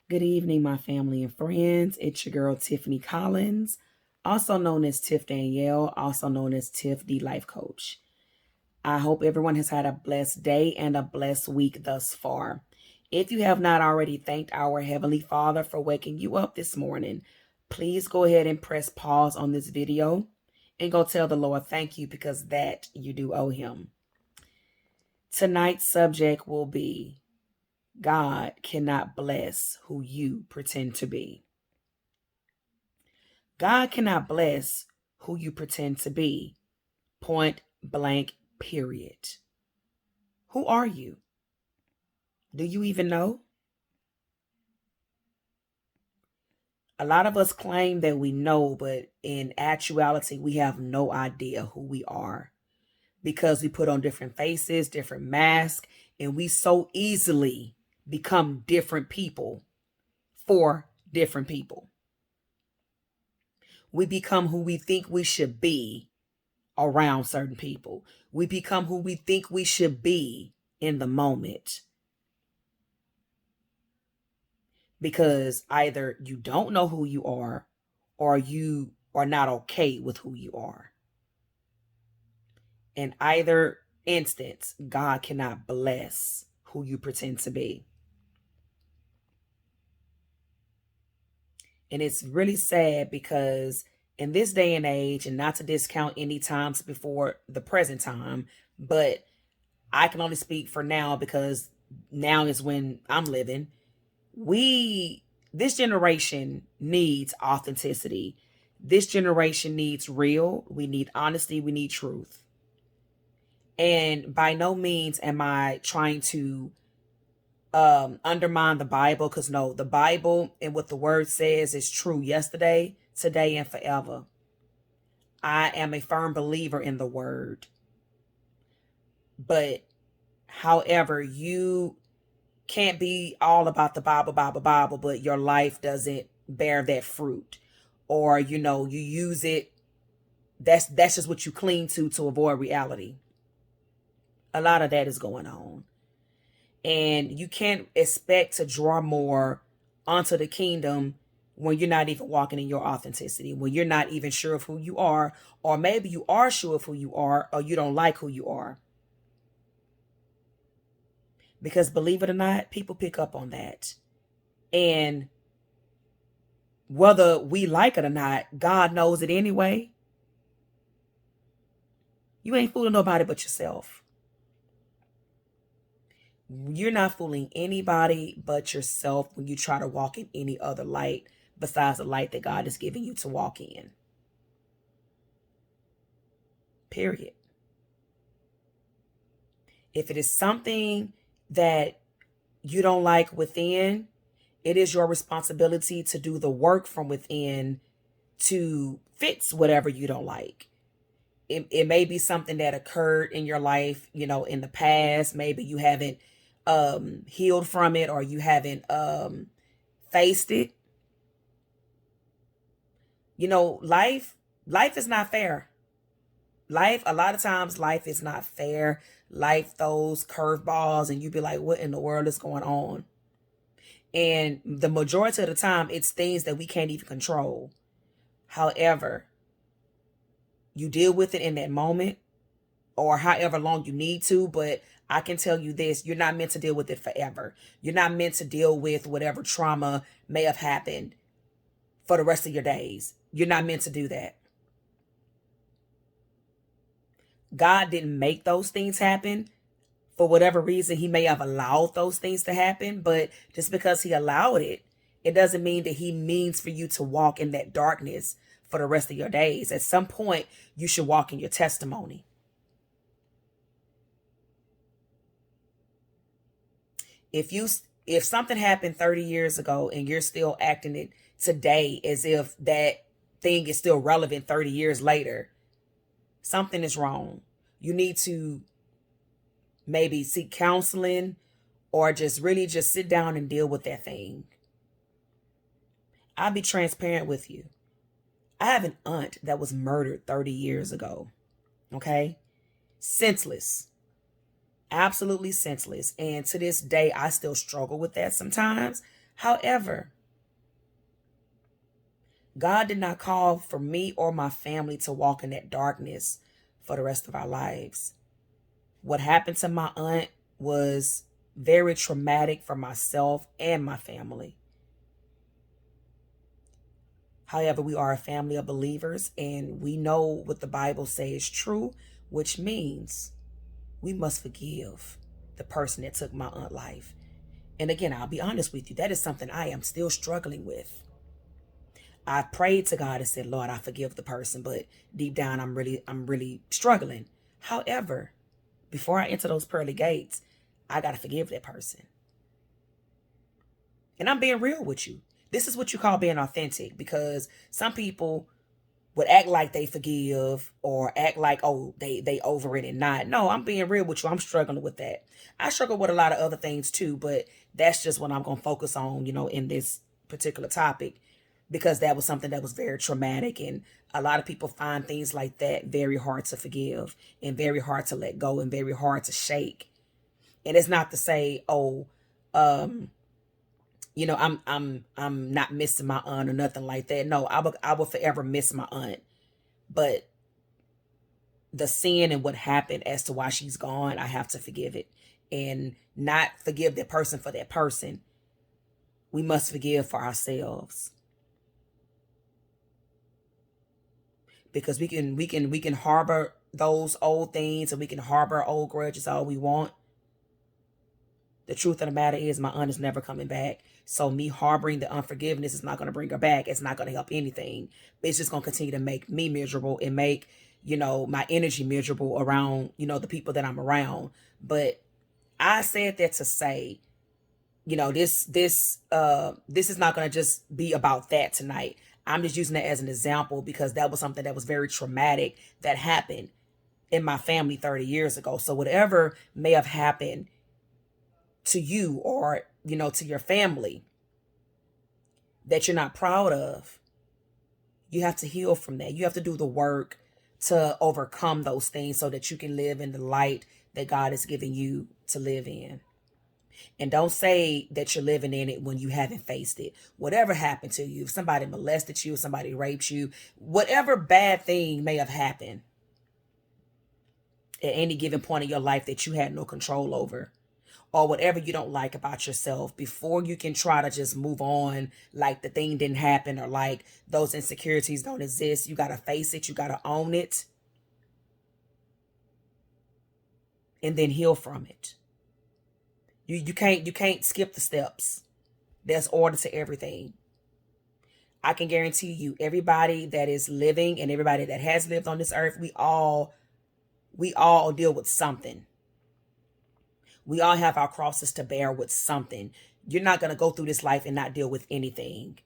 Good evening, my family and friends. It's your girl, Tiffany Collins, also known as Tiff Danielle, also known as Tiff the Life Coach. I hope everyone has had a blessed day and a blessed week thus far. If you have not already thanked our Heavenly Father for waking you up this morning, please go ahead and press pause on this video and go tell the Lord thank you, because that you do owe Him. Tonight's subject will be God cannot bless who you pretend to be. God cannot bless who you pretend to be. Point blank, period. Who are you? Do you even know? A lot of us claim that we know, but in actuality, we have no idea who we are, because we put on different faces, different masks, and we so easily become different people for different people. We become who we think we should be around certain people. We become who we think we should be in the moment, because either you don't know who you are or you are not okay with who you are. In either instance, God cannot bless who you pretend to be. And it's really sad, because in this day and age, and not to discount any times before the present time, but I can only speak for now, because now is when I'm living. This generation needs authenticity. This generation needs real. We need honesty. We need truth. And by no means am I trying to undermine the Bible, because no, the Bible and what the word says is true yesterday, today, and forever. I am a firm believer in the word. But however, you can't be all about the Bible, but your life doesn't bear that fruit, or you use it. That's just what you cling to avoid reality. A lot of that is going on, and you can't expect to draw more onto the kingdom when you're not even walking in your authenticity, when you're not even sure of who you are, or maybe you are sure of who you are, or you don't like who you are. Because believe it or not, people pick up on that. And whether we like it or not, God knows it anyway. You ain't fooling nobody but yourself. You're not fooling anybody but yourself when you try to walk in any other light besides the light that God is giving you to walk in. Period. If it is something that you don't like within, it is your responsibility to do the work from within to fix whatever you don't like. It may be something that occurred in your life, in the past. Maybe you haven't healed from it, or you haven't faced it. Life is not fair. A lot of times life is not fair. Life throws curveballs, and you be like, what in the world is going on? And the majority of the time, it's things that we can't even control. However, you deal with it in that moment, or however long you need to. But I can tell you this, you're not meant to deal with it forever. You're not meant to deal with whatever trauma may have happened for the rest of your days. You're not meant to do that. God didn't make those things happen. For whatever reason, He may have allowed those things to happen, but just because He allowed it, it doesn't mean that He means for you to walk in that darkness for the rest of your days. At some point, you should walk in your testimony. If something happened 30 years ago and you're still acting it today as if that thing is still relevant 30 years later, something is wrong. You need to maybe seek counseling, or just really just sit down and deal with that thing. I'll be transparent with you. I have an aunt that was murdered 30 years ago. Okay? Senseless. Absolutely senseless. And to this day, I still struggle with that sometimes. However, God did not call for me or my family to walk in that darkness for the rest of our lives. What happened to my aunt was very traumatic for myself and my family. However, we are a family of believers and we know what the Bible says is true, which means we must forgive the person that took my aunt's life. And again, I'll be honest with you, that is something I am still struggling with. I prayed to God and said, Lord, I forgive the person, but deep down I'm really struggling. However, before I enter those pearly gates, I got to forgive that person. And I'm being real with you. This is what you call being authentic, because some people would act like they forgive or act like, oh, they over it and not. No, I'm being real with you. I'm struggling with that. I struggle with a lot of other things too, but that's just what I'm going to focus on, in this particular topic, because that was something that was very traumatic. And a lot of people find things like that very hard to forgive and very hard to let go and very hard to shake. And it's not to say, oh, I'm not missing my aunt or nothing like that. No, I will forever miss my aunt. But the sin and what happened as to why she's gone, I have to forgive it and not forgive that person for that person. We must forgive for ourselves. Because we can harbor those old things and we can harbor old grudges all we want. The truth of the matter is my aunt is never coming back. So me harboring the unforgiveness is not going to bring her back. It's not going to help anything. It's just going to continue to make me miserable and make, my energy miserable around, the people that I'm around. But I said that to say, this is not going to just be about that tonight. I'm just using that as an example because that was something that was very traumatic that happened in my family 30 years ago. So whatever may have happened to you or, to your family that you're not proud of, you have to heal from that. You have to do the work to overcome those things so that you can live in the light that God has given you to live in. And don't say that you're living in it when you haven't faced it. Whatever happened to you, if somebody molested you, if somebody raped you, whatever bad thing may have happened at any given point in your life that you had no control over, or whatever you don't like about yourself, before you can try to just move on like the thing didn't happen or like those insecurities don't exist, you got to face it, you got to own it, and then heal from it. You can't skip the steps. There's order to everything. I can guarantee you, everybody that is living and everybody that has lived on this earth, we all deal with something. We all have our crosses to bear with something. You're not going to go through this life and not deal with anything.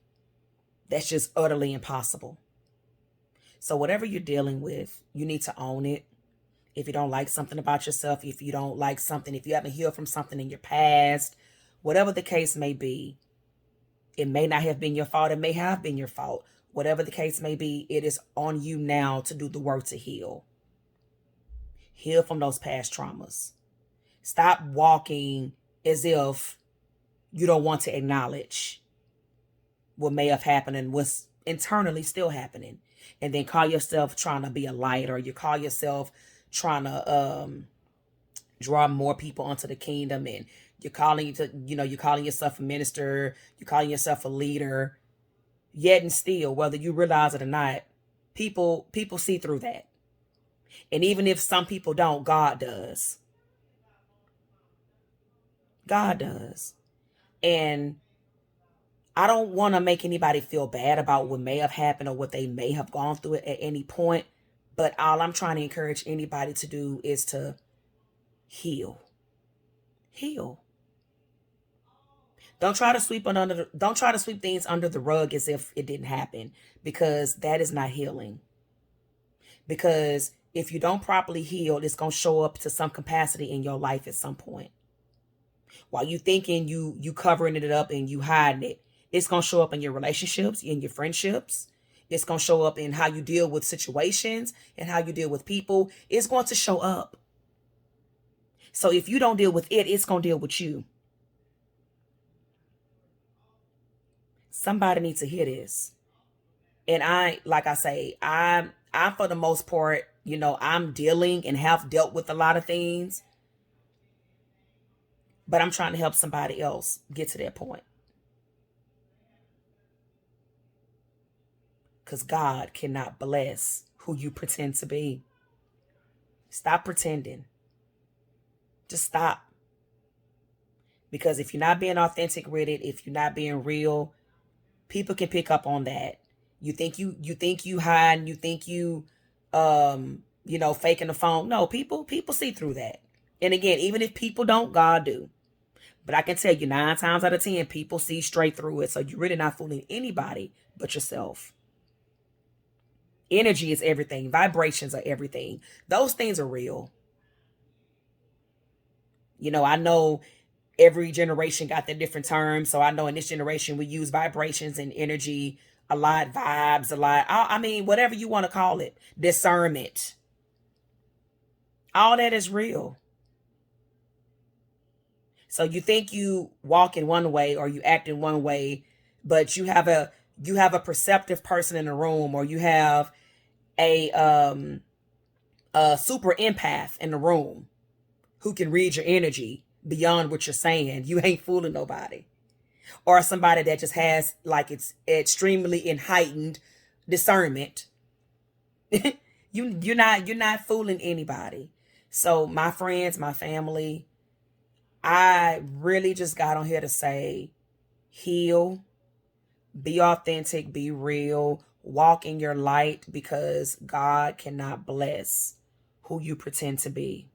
That's just utterly impossible. So whatever you're dealing with, you need to own it. If you don't like something about yourself, if you don't like something, if you haven't healed from something in your past, whatever the case may be, it may not have been your fault. It may have been your fault. Whatever the case may be, it is on you now to do the work to heal. Heal from those past traumas. Stop walking as if you don't want to acknowledge what may have happened and what's internally still happening. And then call yourself trying to be a light, or you call yourself trying to draw more people onto the kingdom, and you're calling yourself a minister, you're calling yourself a leader, yet and still, whether you realize it or not, people see through that. And even if some people don't, God does. God does. And I don't want to make anybody feel bad about what may have happened or what they may have gone through at any point. But all I'm trying to encourage anybody to do is to heal. Heal. Don't try to sweep things under the rug as if it didn't happen, because that is not healing. Because if you don't properly heal, it's going to show up to some capacity in your life at some point. While you thinking you covering it up and you hiding it, it's going to show up in your relationships, in your friendships. It's going to show up in how you deal with situations and how you deal with people. It's going to show up. So if you don't deal with it, it's going to deal with you. Somebody needs to hear this. And like I say, I'm for the most part, I'm dealing and have dealt with a lot of things, but I'm trying to help somebody else get to that point. Because God cannot bless who you pretend to be. Stop pretending. Just stop. Because if you're not being authentic with it, if you're not being real, people can pick up on that. You think you hide, you think faking the phone. No, people see through that. And again, even if people don't, God do. But I can tell you 9 times out of 10, people see straight through it. So you're really not fooling anybody but yourself. Energy is everything. Vibrations are everything. Those things are real. I know every generation got their different terms. So I know in this generation, we use vibrations and energy a lot, vibes a lot. I mean, whatever you want to call it, discernment. All that is real. So you think you walk in one way or you act in one way, but you have a perceptive person in the room, or you have a super empath in the room who can read your energy beyond what you're saying. You ain't fooling nobody. Or somebody that just has like it's extremely in heightened discernment. You're not fooling anybody. So my friends, my family, I really just got on here to say, heal, be authentic, be real, walk in your light, because God cannot bless who you pretend to be.